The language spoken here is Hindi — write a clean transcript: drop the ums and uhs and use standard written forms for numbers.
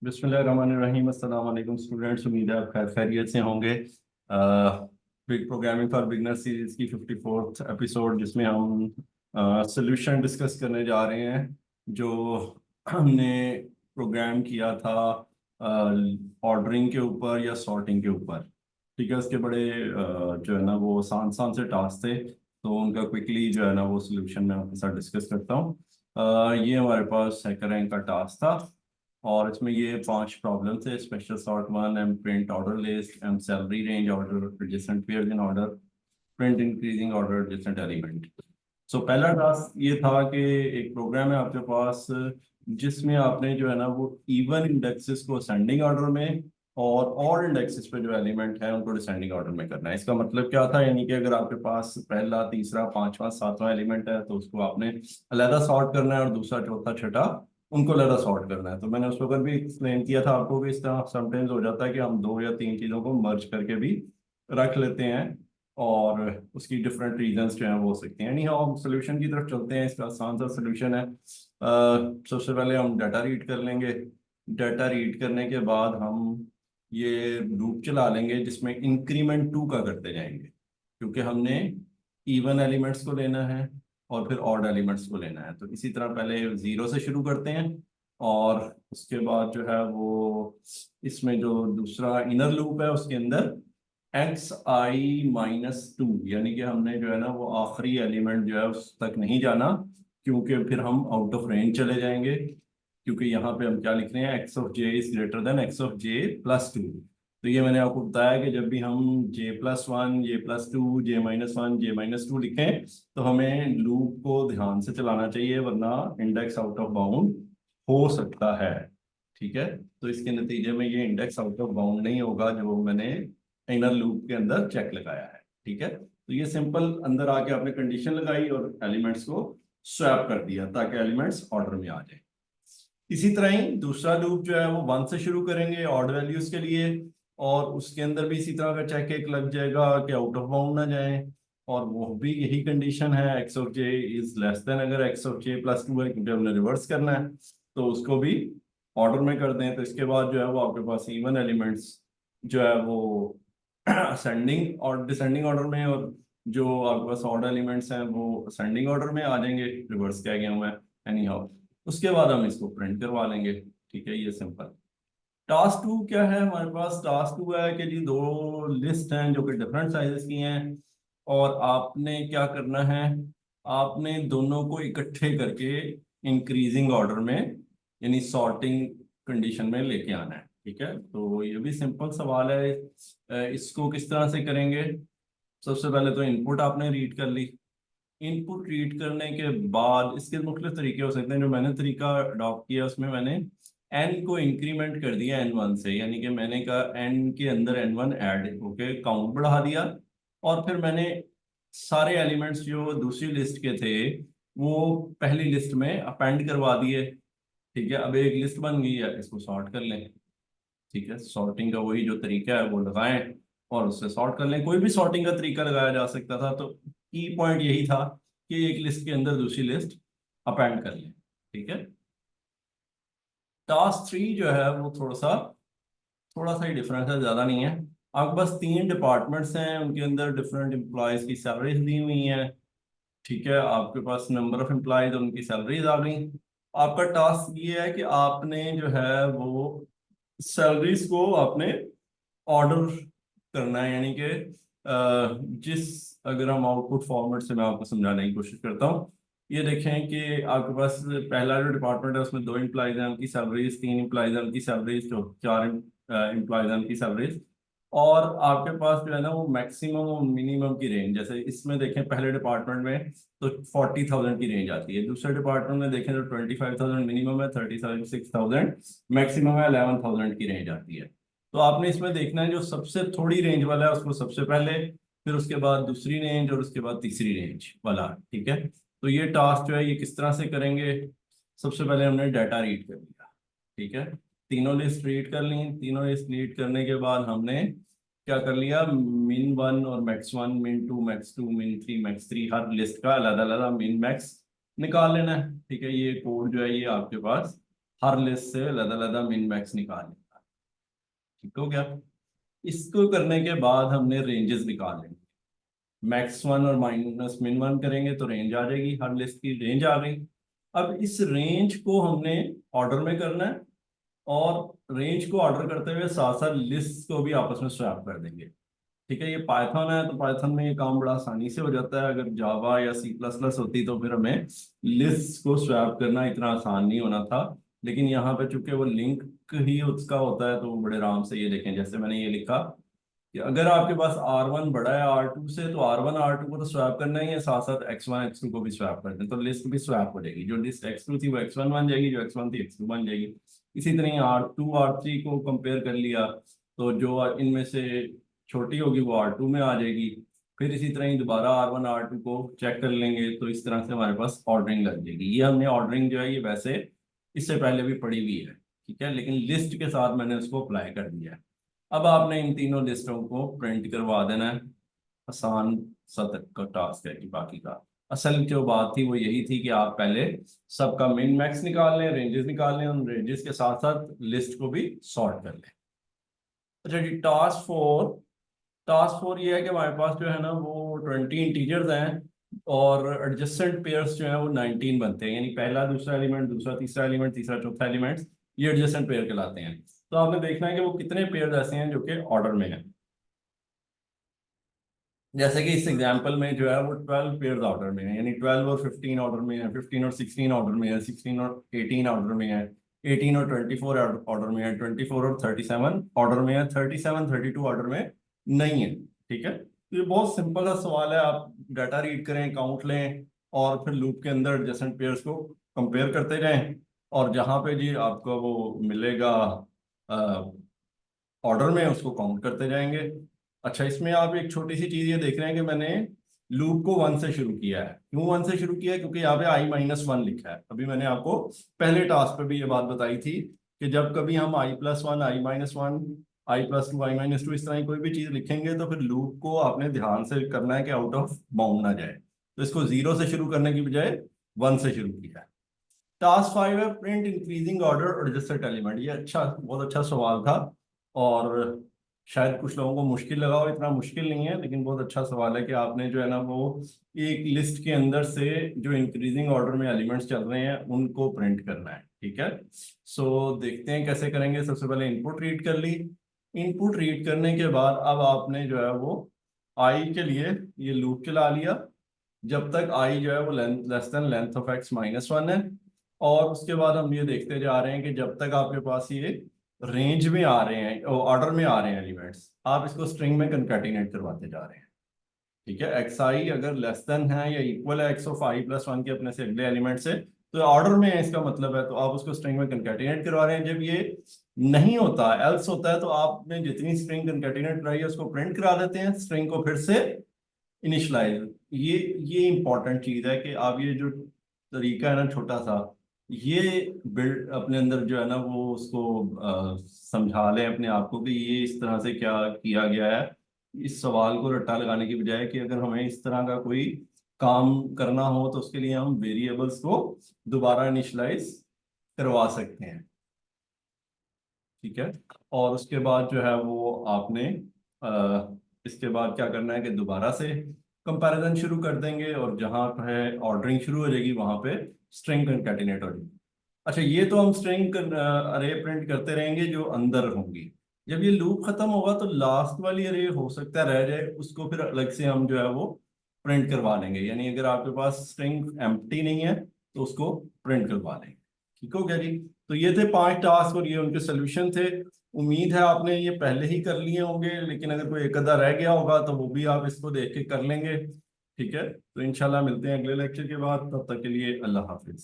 बिस्मिल्लाहिर्रहमानिर्रहीम। अस्सलाम वालेकुम स्टूडेंट्स, उम्मीद है आप खैर खैरियत से होंगे। Big programming for beginner series की 54th एपिसोड, जिसमें हम सोल्यूशन डिस्कस करने जा रहे हैं जो हमने प्रोग्राम किया था ऑर्डरिंग के ऊपर या सॉर्टिंग के ऊपर। ठीक है, उसके बड़े जो है ना वो आसान आसान से टास्क थे, तो उनका क्विकली जो है ना वो सोल्यूशन मैं आपके साथ डिस्कस करता हूँ। ये हमारे पास सेकंड रैंक का टास्क था और इसमें ये 5 प्रॉब्लम थे: special sort one, M print order list, M salary range order, adjacent pairs in order, print increasing order, adjacent element. So पहला टास्क ये था कि एक प्रोग्राम है आपके पास जिसमें आपने जो है ना वो इवन इंडेक्सेस को असेंडिंग ऑर्डर में और ऑड इंडेक्सेस पे जो एलिमेंट है उनको डिसेंडिंग ऑर्डर में करना है। इसका मतलब क्या था, यानी कि अगर आपके पास पहला, तीसरा, पांचवा, सातवां एलिमेंट है तो उसको आपने अलहदा सॉर्ट करना है और दूसरा, चौथा, छठा उनको अलहदा सॉर्ट करना है। तो मैंने उस वक्त भी एक्सप्लेन किया था आपको कि इस तरह समटाइम्स हो जाता है कि हम दो या तीन चीज़ों को मर्ज करके भी रख लेते हैं और उसकी डिफरेंट रीजंस जो हैं वो हो सकते हैं। यानी हम सोल्यूशन की तरफ चलते हैं। इसका आसान सा सोल्यूशन है। सबसे पहले हम डाटा रीड कर लेंगे। डाटा रीड करने के बाद हम ये लूप चला लेंगे जिसमें इंक्रीमेंट टू का करते जाएंगे, क्योंकि हमने इवन एलिमेंट्स को लेना है और फिर ऑड एलिमेंट्स को लेना है। तो इसी तरह पहले जीरो से शुरू करते हैं और उसके बाद जो है वो इसमें जो दूसरा इनर लूप है उसके अंदर xi-2, यानी कि हमने जो है ना वो आखिरी एलिमेंट जो है उस तक नहीं जाना, क्योंकि फिर हम आउट ऑफ रेंज चले जाएंगे। क्योंकि यहाँ पे हम क्या लिख रहे हैं, x of J is greater than x of J plus to. तो ये मैंने आपको बताया कि जब भी हम j+1, j+2, j-1, j-2 लिखें तो हमें लूप को ध्यान से चलाना चाहिए, वरना इंडेक्स आउट ऑफ बाउंड हो सकता है। ठीक है, तो इसके नतीजे में ये इंडेक्स आउट ऑफ बाउंड नहीं होगा जो मैंने इनर लूप के अंदर चेक लगाया है। ठीक है, तो ये सिंपल अंदर आके आपने कंडीशन लगाई और एलिमेंट्स को स्वैप कर दिया ताकि एलिमेंट्स ऑर्डर में आ जाए। इसी तरह ही दूसरा लूप जो है वो वन से शुरू करेंगे ऑड वैल्यूज के लिए, और उसके अंदर भी इसी तरह का चेक एक लग जाएगा कि आउट ऑफ बाउंड ना जाए। और वो भी यही कंडीशन है, X of J is less than, अगर X of J plus two है क्योंकि हमने रिवर्स करना है तो उसको भी ऑर्डर में कर दें। तो इसके बाद जो है वो आपके पास इवन एलिमेंट्स जो है वो असेंडिंग और डिसेंडिंग ऑर्डर में, और जो आपके पास ऑड एलिमेंट्स हैं वो असेंडिंग ऑर्डर में आ जाएंगे। रिवर्स किया गया हूं मैं, एनी हाउ। उसके बाद हम इसको प्रिंट करवा लेंगे। ठीक है, ये सिंपल। टास्क टू क्या है हमारे पास? टास्क टू है कि जी दो लिस्ट हैं जो कि डिफरेंट साइजेस की हैं, और आपने क्या करना है, आपने दोनों को इकट्ठे करके इंक्रीजिंग ऑर्डर में यानी सॉर्टिंग कंडीशन में लेके आना है। ठीक है, तो ये भी सिंपल सवाल है। इसको किस तरह से करेंगे? सबसे पहले तो इनपुट आपने रीड कर ली। इनपुट रीड करने के बाद इसके मुख्तलिफ तरीके हो सकते हैं। जो मैंने तरीका अडॉप्ट किया उसमें मैंने एन को इंक्रीमेंट कर दिया n1 से, यानी कि मैंने कहा एन के अंदर n1 ऐड होके काउंट बढ़ा दिया, और फिर मैंने सारे एलिमेंट्स जो दूसरी लिस्ट के थे वो पहली लिस्ट में अपेंड करवा दिए। ठीक है, अब एक लिस्ट बन गई है, इसको सॉर्ट कर लें। ठीक है, सॉर्टिंग का वही जो तरीका है वो लगाएं और उससे सॉर्ट कर लें। कोई भी सॉर्टिंग का तरीका लगाया जा सकता था, तो की पॉइंट यही था कि एक लिस्ट के अंदर दूसरी लिस्ट अपेंड कर लें। ठीक है, टास्क थ्री जो है वो थोड़ा सा ही डिफरेंस है, ज्यादा नहीं है। आपके पास तीन डिपार्टमेंट्स हैं, उनके अंदर डिफरेंट एम्प्लॉयज की सैलरीज दी हुई हैं। ठीक है, आपके पास नंबर ऑफ एम्प्लॉयज उनकी सैलरीज आ गई। आपका टास्क ये है कि आपने जो है वो सैलरीज को आपने ऑर्डर करना है, यानी कि जिस, अगर हम आउटपुट फॉर्मेट से मैं आपको समझाने की कोशिश करता हूँ। ये देखें कि आपके पास पहला जो डिपार्टमेंट है उसमें दो एम्प्लॉयज हैं, उनकी सैलरीज, तीन एम्प्लॉयज हैं उनकी सैलरीज, तो चार एम्प्लॉयज हैं उनकी सैलरीज। और आपके पास जो है ना वो मैक्सिमम और मिनिमम की रेंज, जैसे इसमें देखें पहले डिपार्टमेंट में तो 40,000 की रेंज आती है, दूसरे डिपार्टमेंट में देखें तो 25,000 मिनिमम है, 36,000 मैक्सिमम है, 11,000 की रेंज आती है। तो आपने इसमें देखना है जो सबसे थोड़ी रेंज वाला है उसको सबसे पहले, फिर उसके बाद दूसरी रेंज और उसके बाद तीसरी रेंज वाला। ठीक है, तो ये टास्क जो है ये किस तरह से करेंगे? सबसे पहले हमने डाटा रीड कर लिया। ठीक है, तीनों लिस्ट रीड कर ली। तीनों लिस्ट रीड करने के बाद हमने क्या कर लिया, मिन वन और मैक्स वन, मिन टू, मैक्स टू, मिन थ्री, मैक्स थ्री, हर लिस्ट का अलग अलग मिन मैक्स निकाल लेना है। ठीक है, ये कोड जो है ये आपके पास हर लिस्ट से अलग-अलग मिन मैक्स निकालने का। ठीक हो गया। इसको करने के बाद हमने रेंजेस निकाल लेंगे। मैक्स वन और माइनस मिन वन करेंगे तो रेंज आ जाएगी, हर लिस्ट की रेंज आ गई। अब इस रेंज को हमने ऑर्डर में करना है, और रेंज को ऑर्डर करते हुए साथ साथ लिस्ट को भी आपस में स्वैप कर देंगे। ठीक है, ये पाइथन है तो पाइथन में ये काम बड़ा आसानी से हो जाता है। अगर जावा या सी प्लस प्लस होती तो फिर हमें लिस्ट को स्वैप करना इतना आसान नहीं होना था। लेकिन यहाँ पे चूंकि वो लिंक ही उसका होता है तो वो बड़े आराम से, ये देखें जैसे मैंने ये लिखा कि अगर आपके पास R1 बड़ा है R2 से, तो R1 R2 को तो स्वैप करना ही है, साथ साथ X1 X2 को भी स्वैप कर दें तो लिस्ट भी स्वैप हो जाएगी। जो लिस्ट X2 थी वो X1 बन जाएगी, जो X1 थी X2 बन जाएगी। इसी तरह R2 R3 को कंपेयर कर लिया तो जो इनमें से छोटी होगी वो R2 में आ जाएगी। फिर इसी तरह ही दोबारा R1 R2 को चेक कर लेंगे तो इस तरह से हमारे पास ऑर्डरिंग लग जाएगी। ये हमने ऑर्डरिंग जो है ये वैसे इससे पहले भी पढ़ी हुई है, ठीक है, लेकिन लिस्ट के साथ मैंने उसको अप्लाई कर दिया है। अब आपने इन तीनों लिस्टों को प्रिंट करवा देना है। आसान सा तक का टास्क है कि बाकी का असल जो बात थी वो यही थी कि आप पहले सबका मिन मैक्स निकाल लें, रेंजेस निकाल लें, उन रेंजेस के साथ साथ लिस्ट को भी सॉर्ट कर लें। अच्छा जी, टास्क फोर ये है कि हमारे पास जो है ना वो 20 इंटीजर्स हैं, और एडजेसेंट पेयर्स जो है वो 19 बनते हैं, यानी पहला दूसरा एलिमेंट, दूसरा तीसरा एलिमेंट, तीसरा चौथा एलिमेंट, ये एडजेसेंट पेयर कहलाते हैं। तो आपने देखना है कि वो कितने पेयर ऐसे हैं जो कि ऑर्डर में हैं। जैसे कि इस एग्जांपल में जो है वो 12 पेयर्स ऑर्डर में है, यानी 12 और 15 ऑर्डर में है, 15 और 16 ऑर्डर में है, 16 और 18 ऑर्डर में है, 18 और 24 ऑर्डर में है, 24 और 37 ऑर्डर में है, 37 32 ऑर्डर में नहीं है। ठीक है, तो ये बहुत सिंपल सा सवाल है। आप डाटा रीड करें, काउंट लें, और फिर लूप के अंदर एडजेसेंट पेयर्स को कंपेयर करते जाएं, और जहां पे जी आपको वो मिलेगा ऑर्डर में, उसको काउंट करते जाएंगे। अच्छा, इसमें आप एक छोटी सी चीज ये देख रहे हैं कि मैंने लूप को 1 से शुरू किया है। क्यों 1 से शुरू किया है? क्योंकि यहाँ पे i-1 लिखा है। अभी मैंने आपको पहले टास्क पे भी ये बात बताई थी कि जब कभी हम i+1 i-1 i+2 i-2 इस तरह की कोई भी चीज लिखेंगे तो फिर लूप को आपने ध्यान से करना है कि आउट ऑफ बाउंड ना जाए। तो इसको 0 से शुरू करने की बजाय 1 से शुरू किया है। टास्क 5 है प्रिंट इंक्रीजिंग ऑर्डर और रजिस्टर्ड एलिमेंट। ये अच्छा, बहुत अच्छा सवाल था, और शायद कुछ लोगों को मुश्किल लगा हो। इतना मुश्किल नहीं है, लेकिन बहुत अच्छा सवाल है कि आपने जो है ना वो एक लिस्ट के अंदर से जो इंक्रीजिंग ऑर्डर में एलिमेंट्स चल रहे हैं उनको प्रिंट करना है। ठीक है, सो देखते हैं कैसे करेंगे। सबसे पहले इनपुट रीड कर ली। इनपुट रीड करने के बाद अब आपने जो है वो आई के लिए ये लूप चला लिया जब तक आई जो है वो less than length of x-1 है। और उसके बाद हम ये देखते जा रहे हैं कि जब तक आपके पास ये रेंज में आ रहे हैं, ऑर्डर में आ रहे हैं एलिमेंट्स, आप इसको स्ट्रिंग में कंकैटिनेट करवाते जा रहे हैं। ठीक है, एक्स आई अगर लेस देन है या इक्वल है x(i+1) के अपने से अगले एलिमेंट से, तो ऑर्डर में है इसका मतलब है, तो आप उसको स्ट्रिंग में कंकैटिनेट करवा रहे हैं। जब ये नहीं होता, एल्स होता है, तो आपने जितनी स्ट्रिंग कंकैटिनेट कराई है उसको प्रिंट करा देते हैं, स्ट्रिंग को फिर से इनिशलाइज। ये इंपॉर्टेंट चीज है कि आप ये जो तरीका है ना छोटा सा, ये बिल्ड अपने अंदर जो है ना वो उसको समझा लें अपने आप को कि ये इस तरह से क्या किया गया है। इस सवाल को रट्टा लगाने की बजाय कि अगर हमें इस तरह का कोई काम करना हो तो उसके लिए हम वेरिएबल्स को दोबारा इनिशलाइज करवा सकते हैं। ठीक है, और उसके बाद जो है वो आपने इसके बाद क्या करना है कि दोबारा से कंपैरिजन शुरू कर देंगे, और जहां है ऑर्डरिंग शुरू हो जाएगी वहां पे स्ट्रिंग कंकैटिनेट हो जाएगी। अच्छा, ये तो हम स्ट्रिंग अरे प्रिंट करते रहेंगे जो अंदर होंगी। जब ये लूप खत्म होगा तो लास्ट वाली अरे हो सकता है रह जाए, उसको फिर अलग से हम जो है वो प्रिंट करवा लेंगे। यानी अगर आपके पास स्ट्रिंग एम्प्टी नहीं है तो उसको प्रिंट करवा लेंगे। ठीक हो गया जी। तो ये थे 5 टास्क और ये उनके सोल्यूशन थे। उम्मीद है आपने ये पहले ही कर लिए होंगे, लेकिन अगर कोई एक आधा रह गया होगा तो वो भी आप इसको देख के कर लेंगे। ठीक है, तो इंशाल्लाह मिलते हैं अगले लेक्चर के बाद। तब तक के लिए अल्लाह हाफिज।